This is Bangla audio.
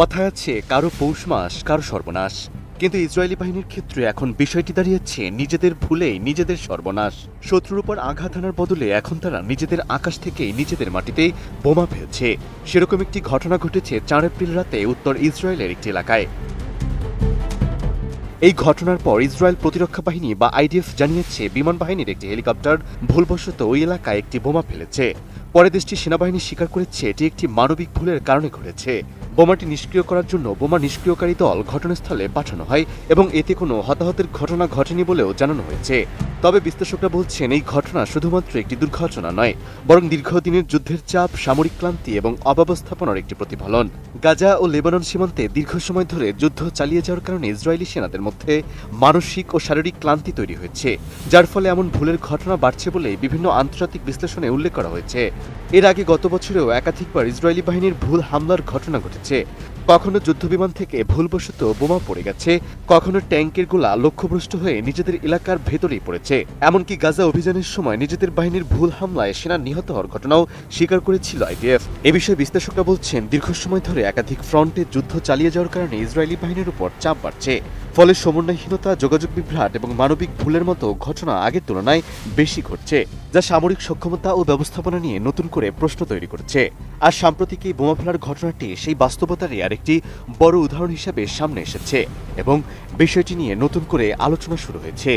কথায় আছে কারো পৌষ মাস কারো সর্বনাশ, কিন্তু ইসরায়েলি বাহিনীর ক্ষেত্রে এখন বিষয়টি দাঁড়িয়েছে নিজেদের ভুলেই নিজেদের সর্বনাশ। শত্রুর উপর আঘাত আনার বদলে এখন তারা নিজেদের আকাশ থেকেই নিজেদের মাটিতেই বোমা ফেলছে। সেরকম একটি ঘটনা ঘটেছে ৪ এপ্রিল রাতে উত্তর ইসরায়েলের একটি এলাকায়। এই ঘটনার পর ইসরায়েল প্রতিরক্ষা বাহিনী বা আইডিএফ জানিয়েছে বিমান বাহিনীর একটি হেলিকপ্টার ভুলবশত ওই এলাকায় একটি বোমা ফেলেছে। পরে দেশটির সেনাবাহিনী স্বীকার করেছে এটি একটি মানবিক ভুলের কারণে ঘটেছে। বোমাটি নিষ্ক্রিয় করার জন্য বোমা নিষ্ক্রিয়কারী দল ঘটনাস্থলে পাঠানো হয় এবং এতে কোনো হতাহতের ঘটনা ঘটেনি বলেও জানানো হয়েছে। তবে বিশ্লেষকরা বলছেন এই ঘটনা শুধুমাত্র একটি দুর্ঘটনা নয়, বরং দীর্ঘদিনের যুদ্ধের চাপ, সামরিক ক্লান্তি এবং অব্যবস্থাপনার একটি প্রতিফলন। গাজা ও লেবানন সীমান্তে দীর্ঘ সময় ধরে যুদ্ধ চালিয়ে যাওয়ার কারণে ইসরায়েলি সেনাদের মধ্যে মানসিক ও শারীরিক ক্লান্তি তৈরি হয়েছে, যার ফলে এমন ভুলের ঘটনা বাড়ছে বলে বিভিন্ন আন্তর্জাতিক বিশ্লেষণে উল্লেখ করা হয়েছে। এর আগে গত বছরেও একাধিকবার ইসরায়েলি বাহিনীর ভুল হামলার ঘটনা ঘটেছে। কখনো যুদ্ধবিমান থেকে ভুলবশত বোমা পড়ে গেছে, কখনো ট্যাঙ্কের গোলা লক্ষ্যভ্রষ্ট হয়ে নিজেদের এলাকার ভেতরেই পড়েছে। এমনকি গাজা অভিযানের সময় নিজেদের বাহিনীর ভুল হামলায় সেনা নিহত হওয়ার ঘটনাও স্বীকার করেছিল আইডিএফ। এ বিষয়ে বিশ্লেষকরা বলছেন দীর্ঘ সময় ধরে একাধিক ফ্রন্টে যুদ্ধ চালিয়ে যাওয়ার কারণে ইসরায়েলি বাহিনীর উপর চাপ বাড়ছে। ফলে সমন্বয়হীনতা, যোগাযোগ বিভ্রাট এবং মানবিক ভুলের মতো ঘটনা আগের তুলনায় বেশি ঘটছে, যা সামরিক সক্ষমতা ও ব্যবস্থাপনা নিয়ে নতুন করে প্রশ্ন তৈরি করছে। আর সাম্প্রতিক এই বোমা ফেলার ঘটনাটি সেই বাস্তবতারই আরেকটি বড় উদাহরণ হিসেবে সামনে এসেছে এবং বিষয়টি নিয়ে নতুন করে আলোচনা শুরু হয়েছে।